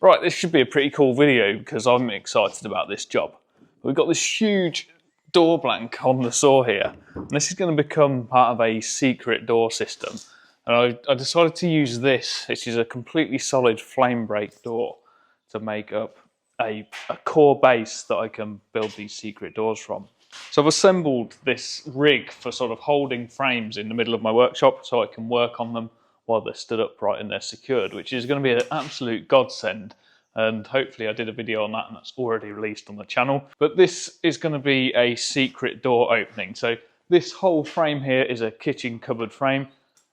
Right, this should be a pretty cool video because I'm excited about this job. We've got this huge door blank on the saw here, and this is going to become part of a secret door system. And I decided to use this, which is a completely solid flame break door, to make up a core base that I can build these secret doors from. So I've assembled this rig for sort of holding frames in the middle of my workshop so I can work on them while they're stood upright and they're secured, which is going to be an absolute godsend. And hopefully I did a video on that and that's already released on the channel. But this is going to be a secret door opening. So this whole frame here is a kitchen cupboard frame.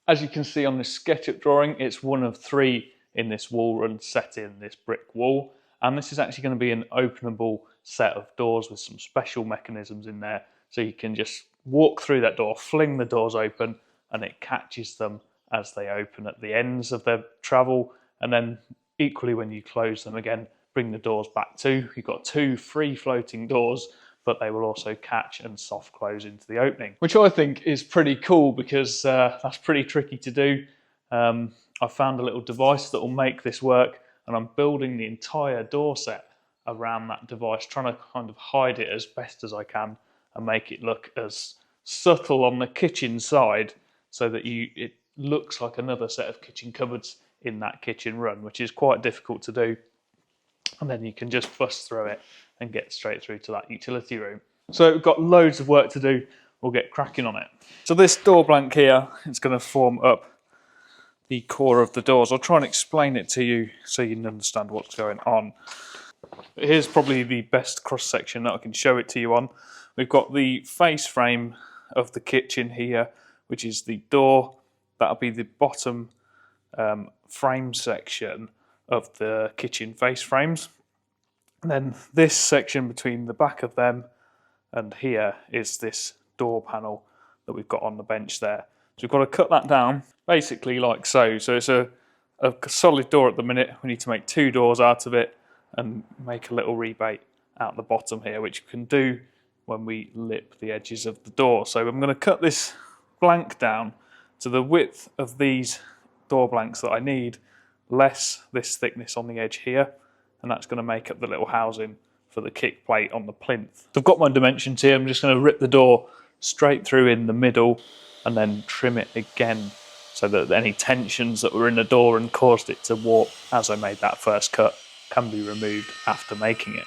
As you can see on this SketchUp drawing, it's one of 3 in this wall run set in this brick wall. And this is actually going to be an openable set of doors with some special mechanisms in there. So you can just walk through that door, fling the doors open, and it catches them as they open at the ends of their travel. And then equally when you close them again, bring the doors back too. You've got 2 free floating doors, but they will also catch and soft close into the opening, which I think is pretty cool because that's pretty tricky to do. I found a little device that will make this work, and I'm building the entire door set around that device, trying to kind of hide it as best as I can and make it look as subtle on the kitchen side so that it looks like another set of kitchen cupboards in that kitchen run, which is quite difficult to do. And then you can just bust through it and get straight through to that utility room. So we've got loads of work to do. We'll get cracking on it. So this door blank here, it's going to form up the core of the doors. I'll try and explain it to you so you can understand what's going on. But here's probably the best cross section that I can show it to you on. We've got the face frame of the kitchen here, which is the door. That'll be the bottom frame section of the kitchen face frames. And then this section between the back of them and here is this door panel that we've got on the bench there. So we've got to cut that down basically like so. So it's a solid door at the minute. We need to make 2 doors out of it and make a little rebate out the bottom here, which we can do when we lip the edges of the door. So I'm going to cut this blank down to the width of these door blanks that I need, less this thickness on the edge here, and that's going to make up the little housing for the kick plate on the plinth. So I've got my dimensions here. I'm just going to rip the door straight through in the middle and then trim it again so that any tensions that were in the door and caused it to warp as I made that first cut can be removed after making it.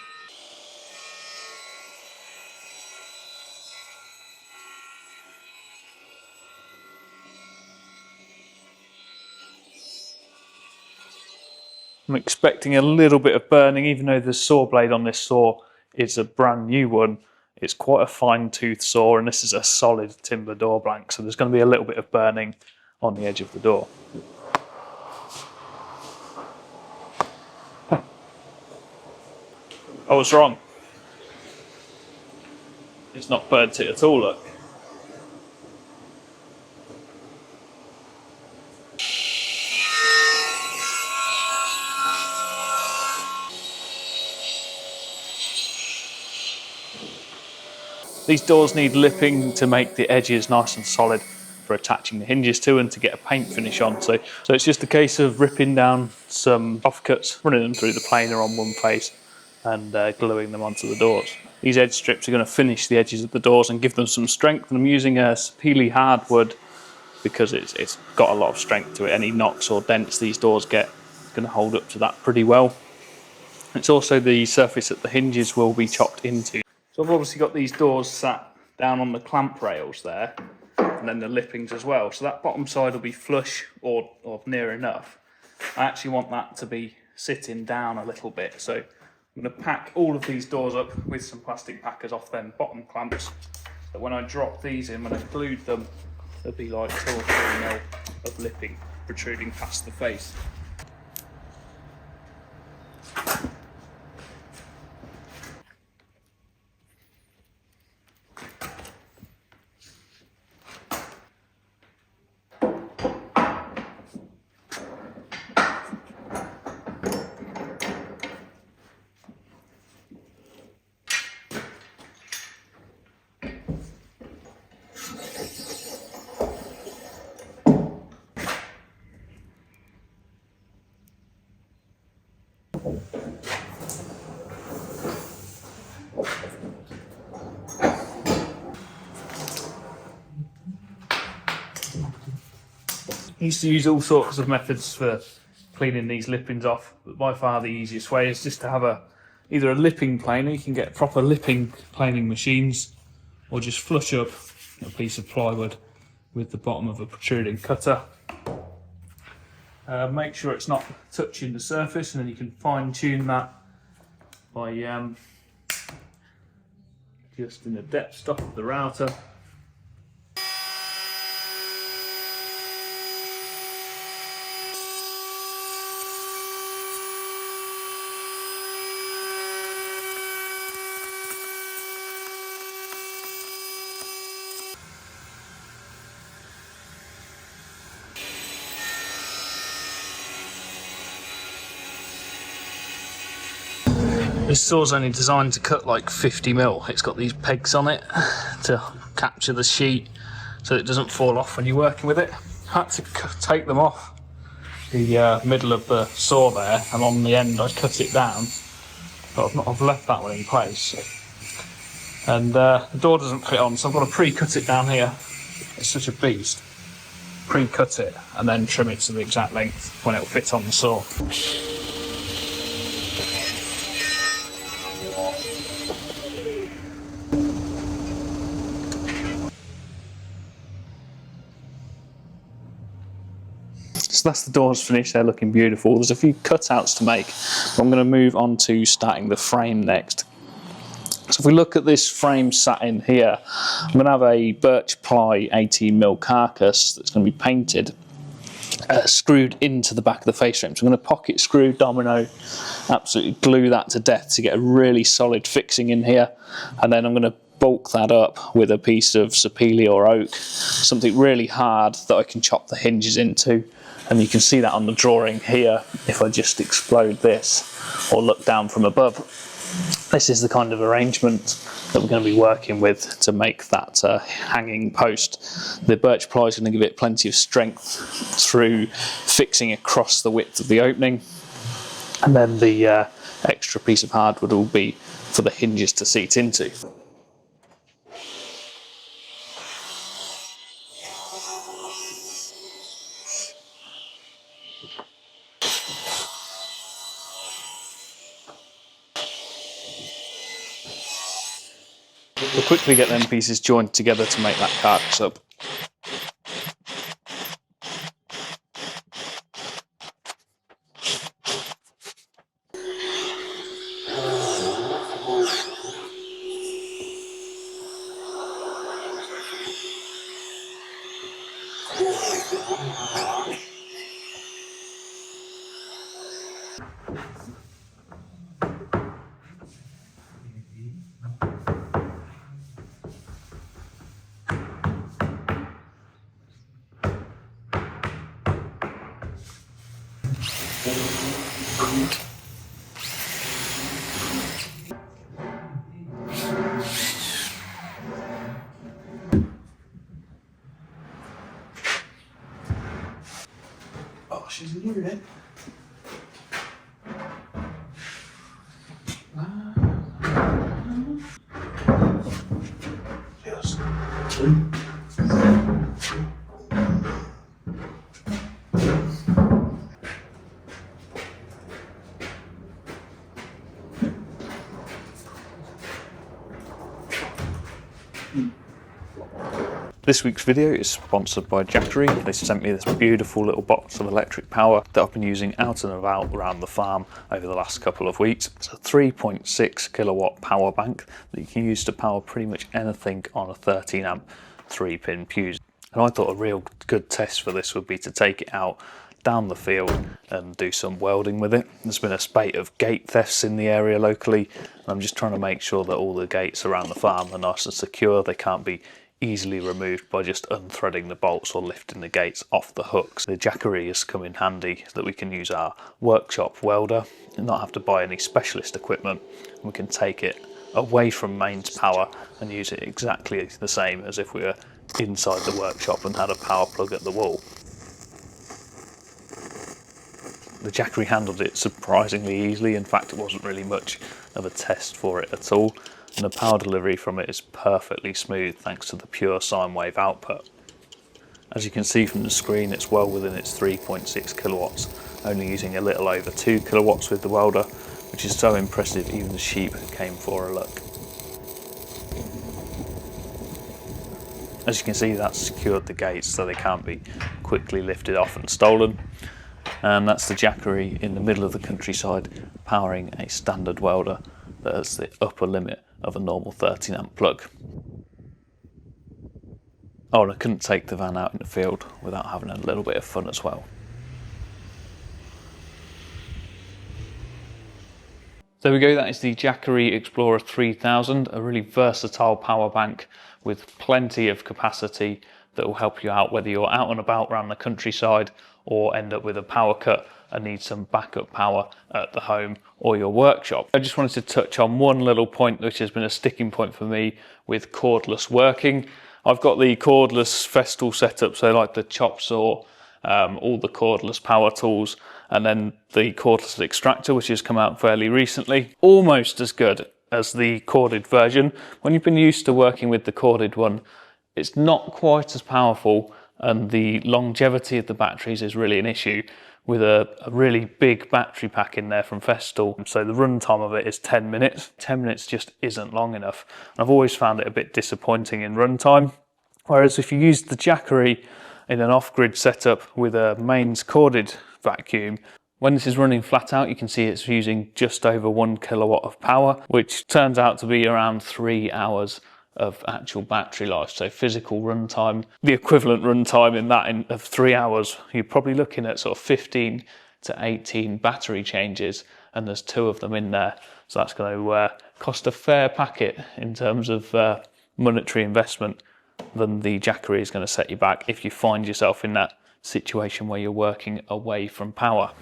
I'm expecting a little bit of burning, even though the saw blade on this saw is a brand new one. It's quite a fine tooth saw, and this is a solid timber door blank, so there's going to be a little bit of burning on the edge of the door. I was wrong. It's not burnt it at all, look. These doors need lipping to make the edges nice and solid for attaching the hinges to and to get a paint finish on. So it's just a case of ripping down some offcuts, running them through the planer on one face and gluing them onto the doors. These edge strips are going to finish the edges of the doors and give them some strength, and I'm using a peely hardwood because it's got a lot of strength to it. Any knocks or dents these doors get, it's going to hold up to that pretty well. It's also the surface that the hinges will be chopped into. So I've obviously got these doors sat down on the clamp rails there, and then the lippings as well. So that bottom side will be flush or near enough. I actually want that to be sitting down a little bit. So I'm going to pack all of these doors up with some plastic packers off them bottom clamps. So when I drop these in, when I glued them, there'll be like 2 or 3 mil of lipping protruding past the face. I used to use all sorts of methods for cleaning these lippings off, but by far the easiest way is just to have either a lipping planer. You can get proper lipping planing machines, or just flush up a piece of plywood with the bottom of a protruding cutter. Make sure it's not touching the surface, and then you can fine tune that by adjusting the depth stop of the router. This saw's only designed to cut like 50mm. It's got these pegs on it to capture the sheet so it doesn't fall off when you're working with it. I had to take them off the middle of the saw there, and on the end I cut it down, but I've left that one in place. And the door doesn't fit on, so I've got to pre-cut it down here. It's such a beast. Pre-cut it and then trim it to the exact length when it'll fit on the saw. So that's the doors finished, they're looking beautiful. There's a few cutouts to make. I'm going to move on to starting the frame next. So if we look at this frame sat in here, I'm going to have a birch ply 18mm carcass that's going to be painted, screwed into the back of the face frame. So I'm going to pocket screw, domino, absolutely glue that to death to get a really solid fixing in here. And then I'm going to bulk that up with a piece of sapele or oak, something really hard that I can chop the hinges into. And you can see that on the drawing here if I just explode this or look down from above. This is the kind of arrangement that we're going to be working with to make that hanging post. The birch ply is going to give it plenty of strength through fixing across the width of the opening, and then the extra piece of hardwood will be for the hinges to seat into. We'll quickly get them pieces joined together to make that carcass up. Oh, she's near it. Yes. This week's video is sponsored by Jackery. They sent me this beautiful little box of electric power that I've been using out and about around the farm over the last couple of weeks. It's a 3.6 kilowatt power bank that you can use to power pretty much anything on a 13 amp 3-pin fuse. And I thought a real good test for this would be to take it out down the field and do some welding with it. There's been a spate of gate thefts in the area locally, and I'm just trying to make sure that all the gates around the farm are nice and secure. They can't be easily removed by just unthreading the bolts or lifting the gates off the hooks. The Jackery has come in handy so that we can use our workshop welder and not have to buy any specialist equipment. We can take it away from mains power and use it exactly the same as if we were inside the workshop and had a power plug at the wall. the Jackery handled it surprisingly easily. In fact, it wasn't really much of a test for it at all. And the power delivery from it is perfectly smooth thanks to the pure sine wave output. As you can see from the screen, it's well within its 3.6 kilowatts, only using a little over 2 kilowatts with the welder, which is so impressive even the sheep came for a look. As you can see, that's secured the gates so they can't be quickly lifted off and stolen. And that's the Jackery in the middle of the countryside powering a standard welder that has the upper limit of a normal 13 amp plug. Oh, and I couldn't take the van out in the field without having a little bit of fun as well. There we go, that is the Jackery Explorer 3000, a really versatile power bank with plenty of capacity that will help you out whether you're out and about around the countryside or end up with a power cut and need some backup power at the home or your workshop. I just wanted to touch on one little point which has been a sticking point for me with cordless working. I've got the cordless Festal setup, so like the chop saw, all the cordless power tools, and then the cordless extractor, which has come out fairly recently. Almost as good as the corded version. When you've been used to working with the corded one, it's not quite as powerful, and the longevity of the batteries is really an issue with a really big battery pack in there from Festal. So the runtime of it is 10 minutes. 10 minutes just isn't long enough. And I've always found it a bit disappointing in runtime. Whereas if you use the Jackery in an off-grid setup with a mains corded vacuum, when this is running flat out, you can see it's using just over 1 kilowatt of power, which turns out to be around 3 hours of actual battery life. So physical runtime, the equivalent runtime in that of 3 hours, you're probably looking at sort of 15 to 18 battery changes, and there's 2 of them in there. So that's going to cost a fair packet in terms of monetary investment than the Jackery is going to set you back if you find yourself in that situation where you're working away from power.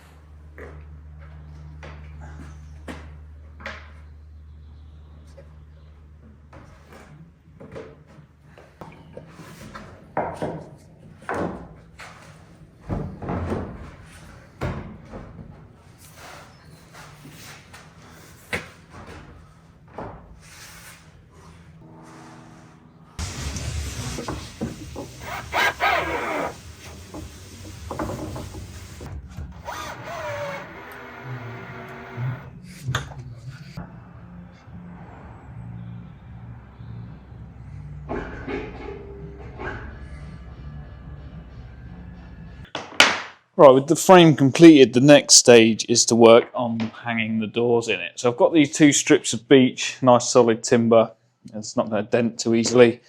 Right, with the frame completed, the next stage is to work on hanging the doors in it. So I've got these 2 strips of beech, nice solid timber, it's not going to dent too easily,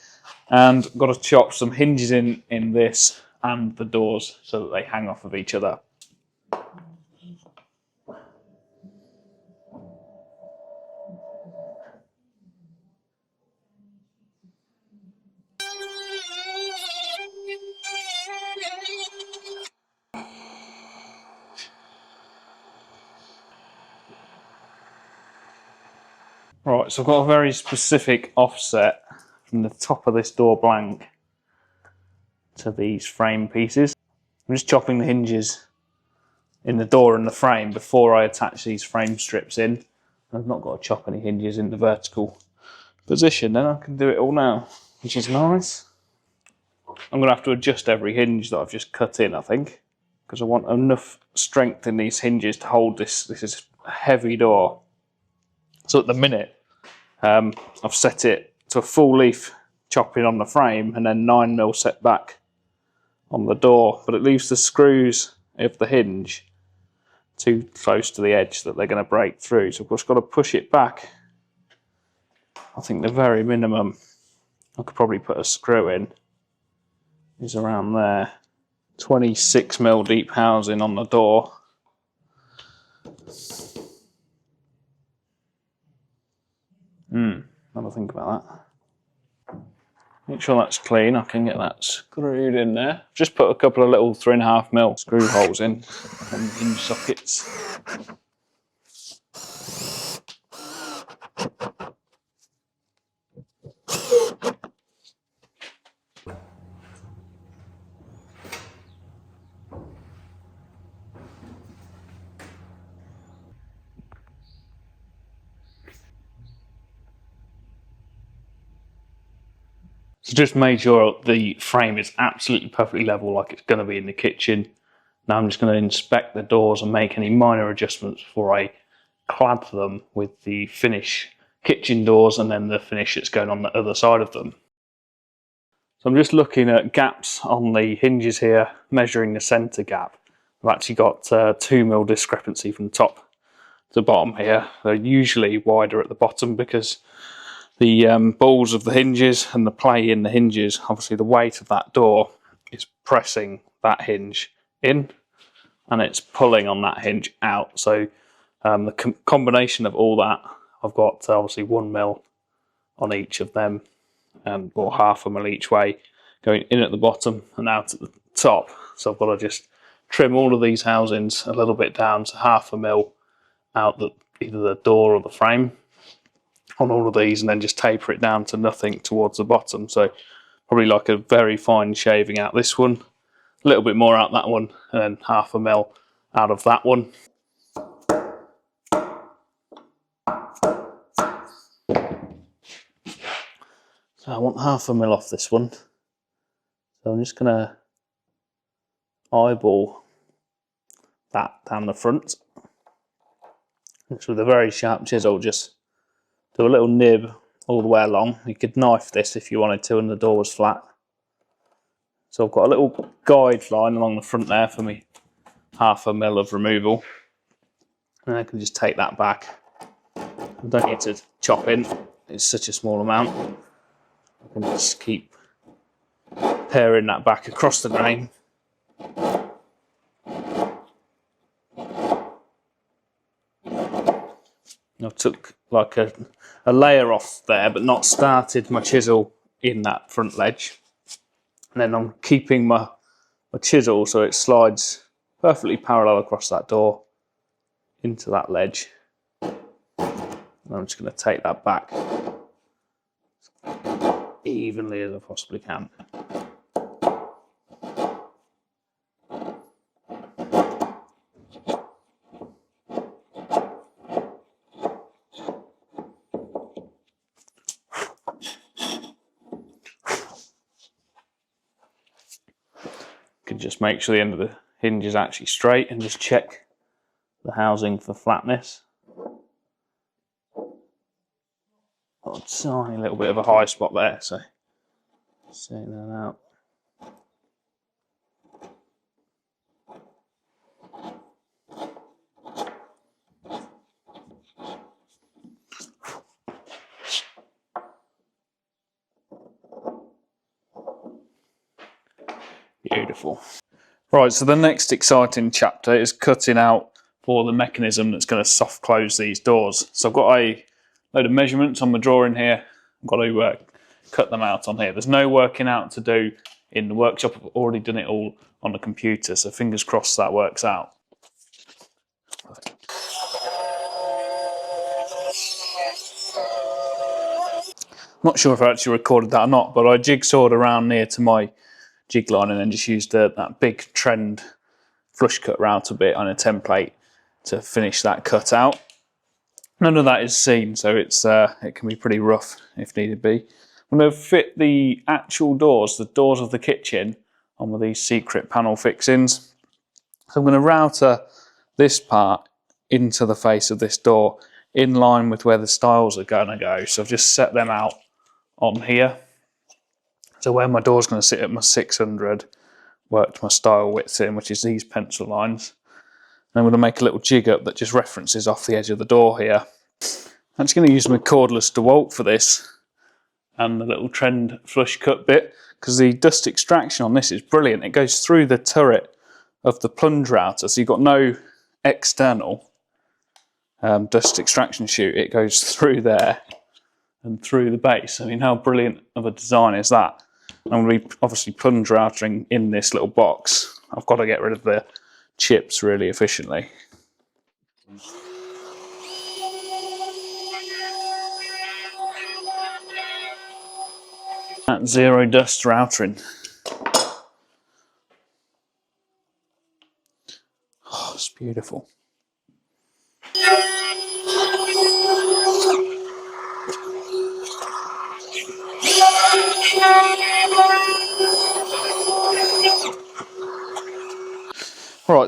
and I've got to chop some hinges in this and the doors so that they hang off of each other. Right, so I've got a very specific offset from the top of this door blank to these frame pieces. I'm just chopping the hinges in the door and the frame before I attach these frame strips in. I've not got to chop any hinges in the vertical position, then I can do it all now, which is nice. I'm going to have to adjust every hinge that I've just cut in, I think, because I want enough strength in these hinges to hold this. This is a heavy door. So at the minute, I've set it to a full leaf chopping on the frame and then 9mm set back on the door, but it leaves the screws of the hinge too close to the edge that they're going to break through. So I've just got to push it back. I think the very minimum I could probably put a screw in is around there. 26mm deep housing on the door. Have a think about that. Make sure that's clean. I can get that screwed in there. Just put a couple of little 3.5mm screw holes in on the hinge sockets. So just made sure the frame is absolutely perfectly level like it's going to be in the kitchen. Now I'm just going to inspect the doors and make any minor adjustments before I clad them with the finish kitchen doors and then the finish that's going on the other side of them. So I'm just looking at gaps on the hinges here, measuring the centre gap. I've actually got 2mm discrepancy from top to bottom here. They're usually wider at the bottom because the balls of the hinges and the play in the hinges, obviously the weight of that door is pressing that hinge in and it's pulling on that hinge out. So the combination of all that, I've got obviously 1mm on each of them, or 1/2mm each way, going in at the bottom and out at the top. So I've got to just trim all of these housings a little bit down to 1/2mm out either the door or the frame on all of these, and then just taper it down to nothing towards the bottom. So probably like a very fine shaving out this one, a little bit more out that one, and then 1/2mm out of that one. So I want 1/2mm off this one. So I'm just going to eyeball that down the front. Just with a very sharp chisel, just do a little nib all the way along. You could knife this if you wanted to and the door was flat. So I've got a little guide line along the front there for me 1/2mm of removal. And I can just take that back. I don't need to chop in, it's such a small amount. I can just keep paring that back across the grain. I took like a layer off there, but not started my chisel in that front ledge. And then I'm keeping my chisel so it slides perfectly parallel across that door into that ledge. And I'm just going to take that back evenly as I possibly can. Can just make sure the end of the hinge is actually straight and just check the housing for flatness. Got a tiny little bit of a high spot there, so setting that out. Beautiful. Right, so the next exciting chapter is cutting out for the mechanism that's going to soft close these doors. So I've got a load of measurements on my drawing here. I've got to cut them out on here. There's no working out to do in the workshop. I've already done it all on the computer, so fingers crossed that works out. Not sure if I actually recorded that or not, but I jigsawed around near to my jig line and then just used that big trend flush cut router bit on a template to finish that cut out. None of that is seen, so it can be pretty rough if needed be. I'm going to fit the actual doors, the doors of the kitchen, on with these secret panel fixings. So I'm going to router this part into the face of this door in line with where the stiles are going to go. So I've just set them out on here. So where my door's going to sit at my 600, worked my stile width in, which is these pencil lines. And I'm going to make a little jig up that just references off the edge of the door here. I'm just going to use my cordless DeWalt for this and the little trend flush cut bit, because the dust extraction on this is brilliant. It goes through the turret of the plunge router, so you've got no external dust extraction chute. It goes through there and through the base. I mean, how brilliant of a design is that? I'm going to be obviously plunge routering in this little box. I've got to get rid of the chips really efficiently. That zero dust routering. Oh, it's beautiful.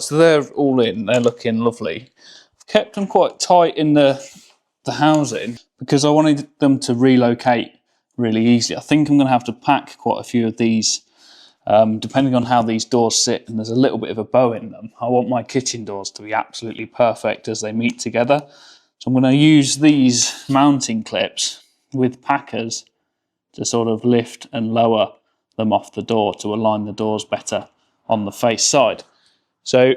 so they're all in, they're looking lovely. I've kept them quite tight in the housing because I wanted them to relocate really easily. I think I'm going to have to pack quite a few of these depending on how these doors sit, and there's a little bit of a bow in them. I want my kitchen doors to be absolutely perfect as they meet together. So I'm going to use these mounting clips with packers to sort of lift and lower them off the door to align the doors better on the face side. So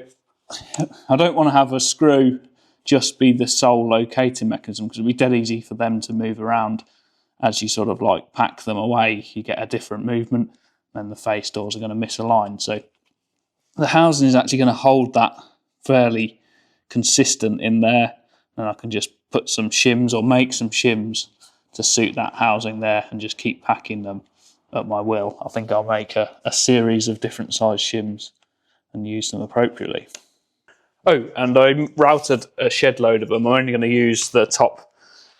I don't want to have a screw just be the sole locating mechanism, because it'd be dead easy for them to move around as you sort of like pack them away. You get a different movement, and the face doors are going to misalign. So the housing is actually going to hold that fairly consistent in there, and I can just put some shims or make some shims to suit that housing there and just keep packing them at my will. I think I'll make a series of different size shims and use them appropriately. Oh, and I routed a shed load of them. I'm only going to use the top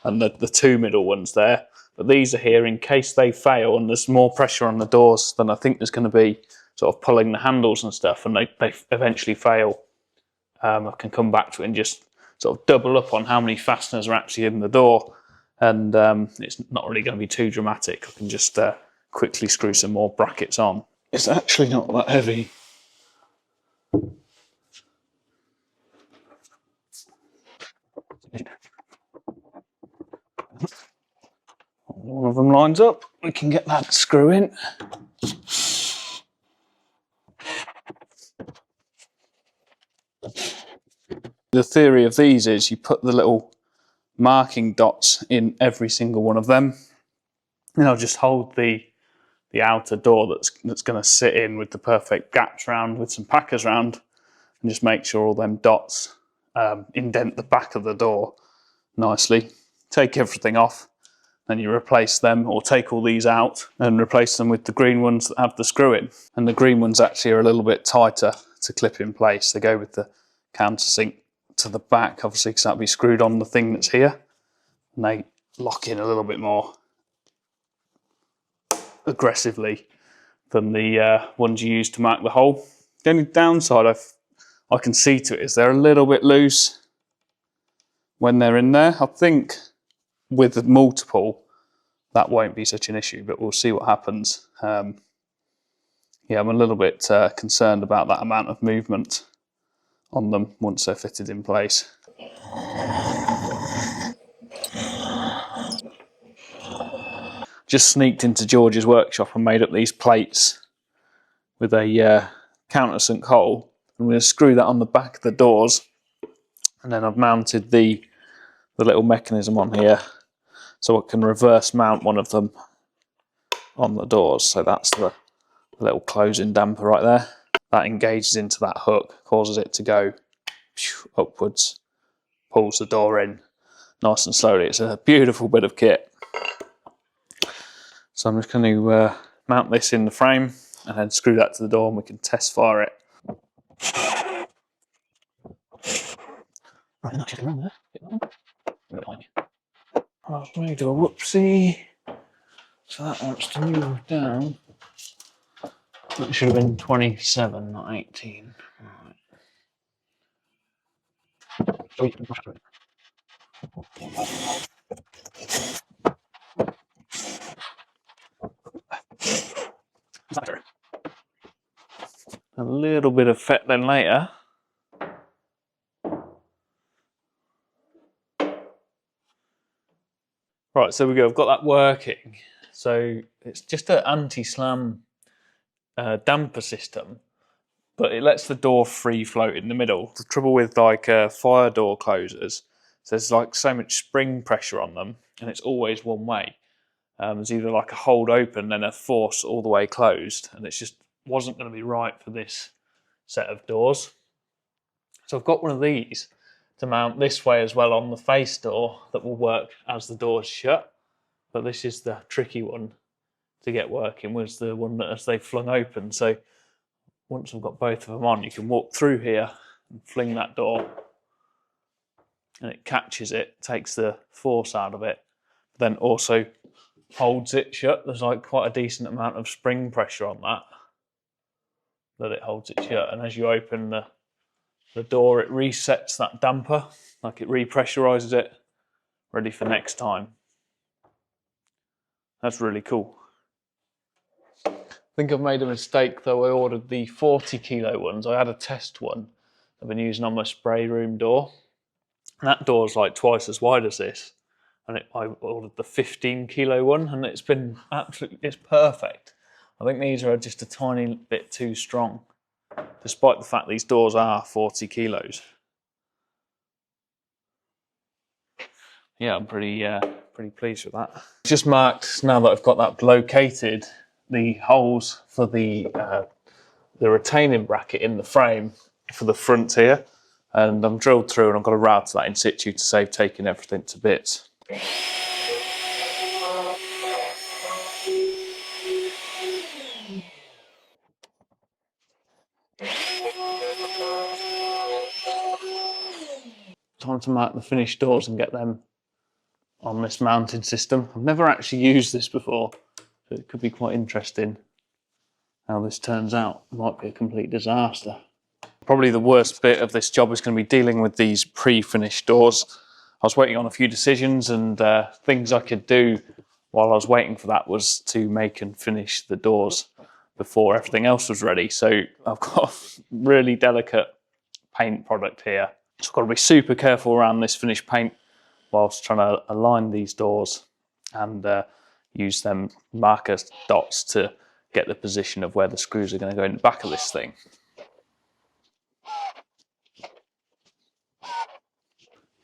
and the two middle ones there, but these are here in case they fail and there's more pressure on the doors than I think there's going to be sort of pulling the handles and stuff, and they eventually fail. I can come back to it and just sort of double up on how many fasteners are actually in the door, and it's not really going to be too dramatic. I can just quickly screw some more brackets on. It's actually not that heavy. One of them lines up, we can get that screw in. The theory of these is you put the little marking dots in every single one of them, and I'll just hold the outer door that's going to sit in with the perfect gaps round with some packers round, and just make sure all them dots indent the back of the door nicely. Take everything off, then you replace them, or take all these out and replace them with the green ones that have the screw in. And the green ones actually are a little bit tighter to clip in place. They go with the countersink to the back, obviously, because that'll be screwed on the thing that's here, and they lock in a little bit more aggressively than the ones you use to mark the hole. The only downside I can see to it is they're a little bit loose when they're in there. I think with the multiple that won't be such an issue, but we'll see what happens. Yeah, I'm a little bit concerned about that amount of movement on them once they're fitted in place. Just sneaked into George's workshop and made up these plates with a countersunk hole. I'm going to screw that on the back of the doors, and then I've mounted the little mechanism on here so I can reverse mount one of them on the doors. So that's the little closing damper right there. That engages into that hook, causes it to go upwards, pulls the door in nice and slowly. It's a beautiful bit of kit. So I'm just going to mount this in the frame and then screw that to the door, and we can test fire it. Right, not around there. I've made a whoopsie. So that wants to move down. It should have been 27, not 18. Right. A little bit of fet then later. Right, so we go. I've got that working. So it's just an anti-slam damper system, but it lets the door free float in the middle. The trouble with like fire door closers, there's like so much spring pressure on them, and it's always one way. There's either like a hold open, then a force all the way closed, and it just wasn't going to be right for this set of doors. So I've got one of these to mount this way as well on the face door that will work as the door's shut. But this is the tricky one to get working, was the one that as they flung open. So once I've got both of them on, you can walk through here and fling that door, and it catches it, takes the force out of it, then also holds it shut. There's like quite a decent amount of spring pressure on that it holds it shut. And as you open the the door, it resets that damper, like it repressurizes it, ready for next time. That's really cool. I think I've made a mistake though. I ordered the 40 kilo ones. I had a test one I've been using on my spray room door. And that door's like twice as wide as this. And I ordered the 15 kilo one, and it's been absolutely, it's perfect. I think these are just a tiny bit too strong, despite the fact these doors are 40 kilos. Yeah, I'm pretty pleased with that. Just marked, now that I've got that located, the holes for the retaining bracket in the frame for the front here, and I'm drilled through and I've got to router that in situ to save taking everything to bits. Time to mark the finished doors and get them on this mounting system. I've never actually used this before, so it could be quite interesting how this turns out. It might be a complete disaster. Probably the worst bit of this job is going to be dealing with these pre-finished doors. I was waiting on a few decisions, and things I could do while I was waiting for that was to make and finish the doors before everything else was ready. So I've got a really delicate paint product here. So I've got to be super careful around this finished paint whilst trying to align these doors and use them marker dots to get the position of where the screws are going to go in the back of this thing.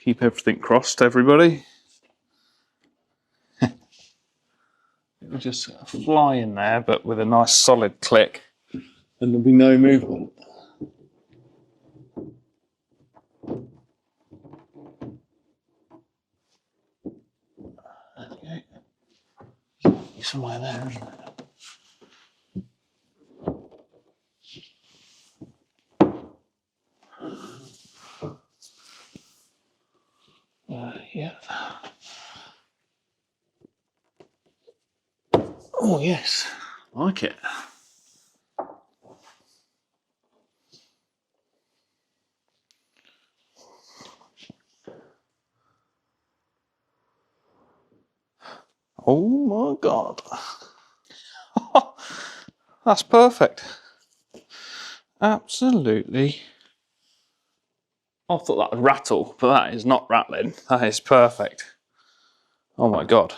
Keep everything crossed, everybody. It will just fly in there, but with a nice solid click, and there'll be no movement. There we go. Somewhere there, isn't it? Yeah. Oh yes, I like it. Oh my God. That's perfect. Absolutely. I thought that would rattle, but that is not rattling. That is perfect. Oh my God.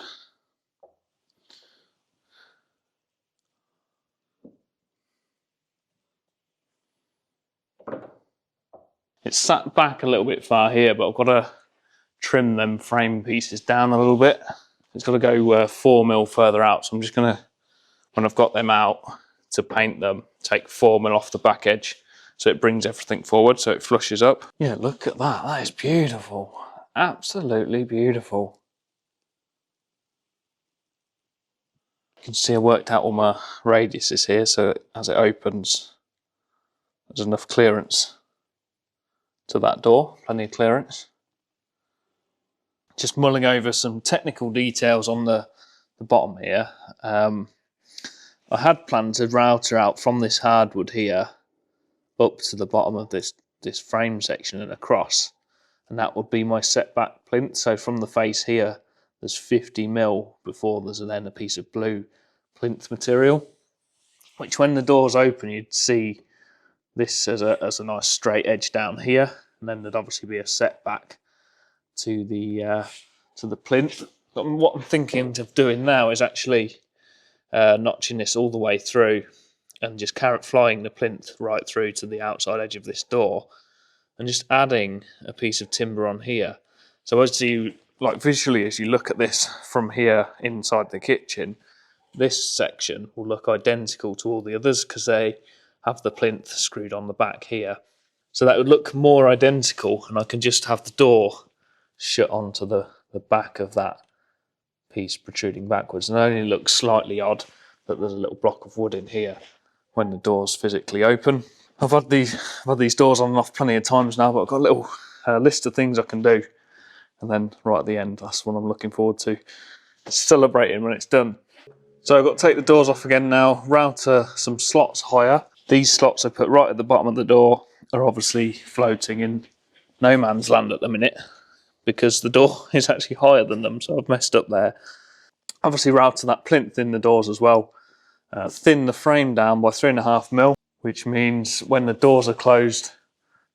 It's sat back a little bit far here, but I've got to trim them frame pieces down a little bit. It's got to go 4mm further out, so I'm just going to, when I've got them out to paint them, take 4mm off the back edge so it brings everything forward so it flushes up. Yeah, look at that. That is beautiful. Absolutely beautiful. You can see I worked out all my radiuses here, so as it opens, there's enough clearance to that door, plenty of clearance. Just mulling over some technical details on the bottom here. I had planned to router out from this hardwood here up to the bottom of this frame section and across, and that would be my setback plinth. So from the face here, there's 50mm before there's then a piece of blue plinth material, which when the doors open, you'd see this as a nice straight edge down here, and then there'd obviously be a setback to the plinth. But what I'm thinking of doing now is actually notching this all the way through and just flying the plinth right through to the outside edge of this door, and just adding a piece of timber on here. So as you, like visually, as you look at this from here inside the kitchen, this section will look identical to all the others because they have the plinth screwed on the back here. So that would look more identical, and I can just have the door shut onto the back of that piece protruding backwards. And it only looks slightly odd that there's a little block of wood in here when the door's physically open. I've had these doors on and off plenty of times now, but I've got a little list of things I can do. And then right at the end, that's what I'm looking forward to celebrating when it's done. So I've got to take the doors off again now, router some slots higher. These slots I put right at the bottom of the door, are obviously floating in no man's land at the minute because the door is actually higher than them, so I've messed up there. Obviously routed that plinth in the doors as well. Thin the frame down by 3.5mm, which means when the doors are closed,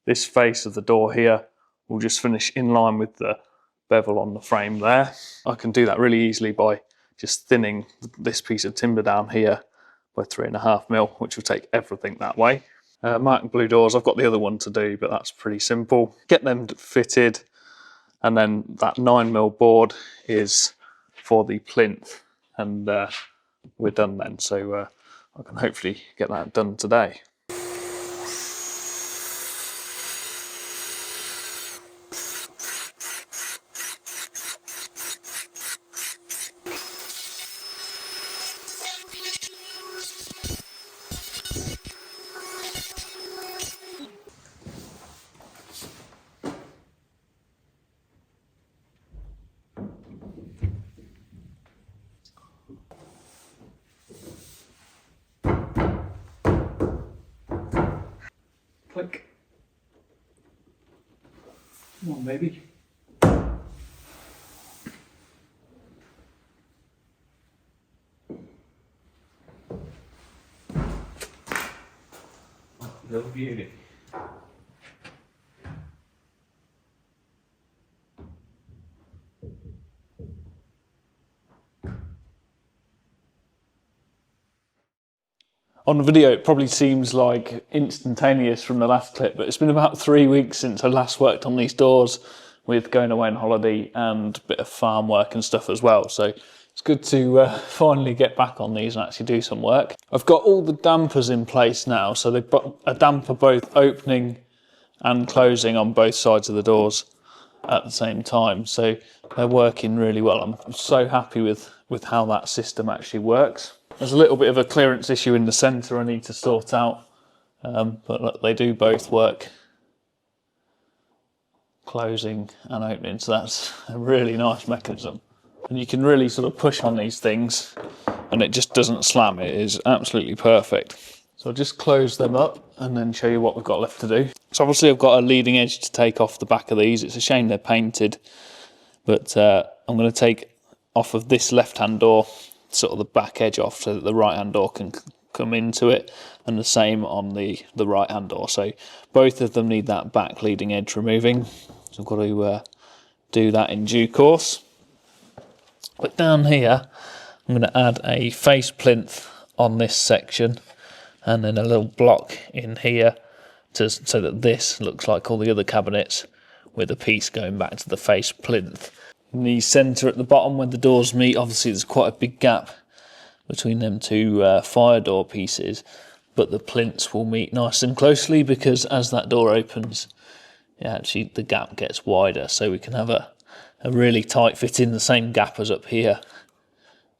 this face of the door here will just finish in line with the bevel on the frame there. I can do that really easily by just thinning this piece of timber down here by 3.5mm, which will take everything that way. Mark blue doors, I've got the other one to do, but that's pretty simple. Get them fitted, and then that 9mm board is for the plinth, and we're done then. So I can hopefully get that done today. Click. Come on, baby. Little beauty. On the video, it probably seems like instantaneous from the last clip, but it's been about 3 weeks since I last worked on these doors, with going away on holiday and a bit of farm work and stuff as well. So it's good to finally get back on these and actually do some work. I've got all the dampers in place now, so they've got a damper both opening and closing on both sides of the doors at the same time. So they're working really well. I'm so happy with how that system actually works. There's a little bit of a clearance issue in the centre I need to sort out, but look, they do both work, closing and opening, so that's a really nice mechanism. And you can really sort of push on these things and it just doesn't slam. It is absolutely perfect. So I'll just close them up and then show you what we've got left to do. So obviously I've got a leading edge to take off the back of these. It's a shame they're painted, but I'm going to take off of this left-hand door sort of the back edge off so that the right-hand door can come into it, and the same on the right-hand door. So both of them need that back leading edge removing. So I've got to do that in due course. But down here, I'm going to add a face plinth on this section, and then a little block in here so that this looks like all the other cabinets, with a piece going back to the face plinth. In the centre at the bottom where the doors meet, obviously there's quite a big gap between them two fire door pieces, but the plinths will meet nice and closely, because as that door opens, actually the gap gets wider, so we can have a really tight fit in the same gap as up here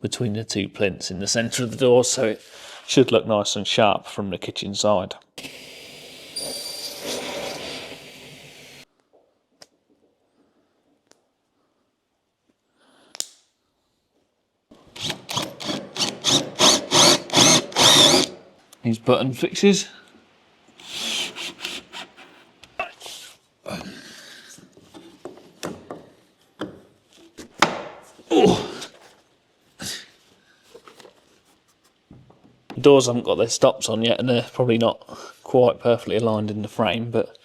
between the two plinths in the centre of the door, so it should look nice and sharp from the kitchen side. These button fixes. The doors haven't got their stops on yet, and they're probably not quite perfectly aligned in the frame, but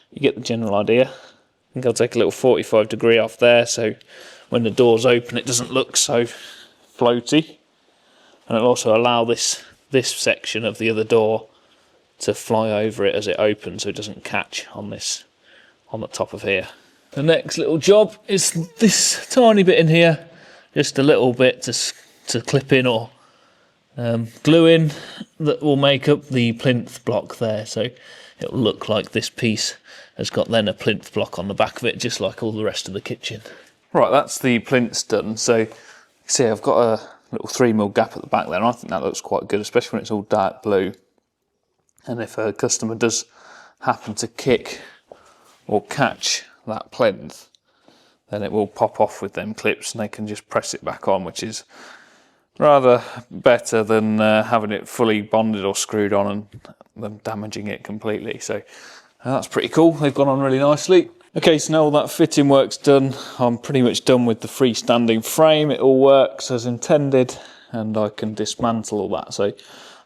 you get the general idea. I think I'll take a little 45 degree off there, so when the doors open it doesn't look so floaty, and it'll also allow this section of the other door to fly over it as it opens, so it doesn't catch on this on the top of here. The next little job is this tiny bit in here, just a little bit to clip in or glue in, that will make up the plinth block there, so it'll look like this piece has got then a plinth block on the back of it, just like all the rest of the kitchen. Right, that's the plinths done. So you see I've got a little 3mm gap at the back there, and I think that looks quite good, especially when it's all dark blue. And if a customer does happen to kick or catch that plinth, then it will pop off with them clips and they can just press it back on, which is rather better than having it fully bonded or screwed on and them damaging it completely. So And that's pretty cool, they've gone on really nicely. Okay, so now all that fitting work's done, I'm pretty much done with the freestanding frame. It all works as intended, and I can dismantle all that. So I'm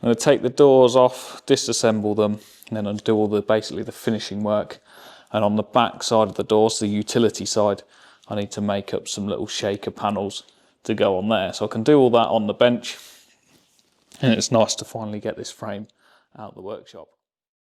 going to take the doors off, disassemble them, and then I'll do all basically the finishing work. And on the back side of the doors, the utility side, I need to make up some little shaker panels to go on there. So I can do all that on the bench, and it's nice to finally get this frame out of the workshop.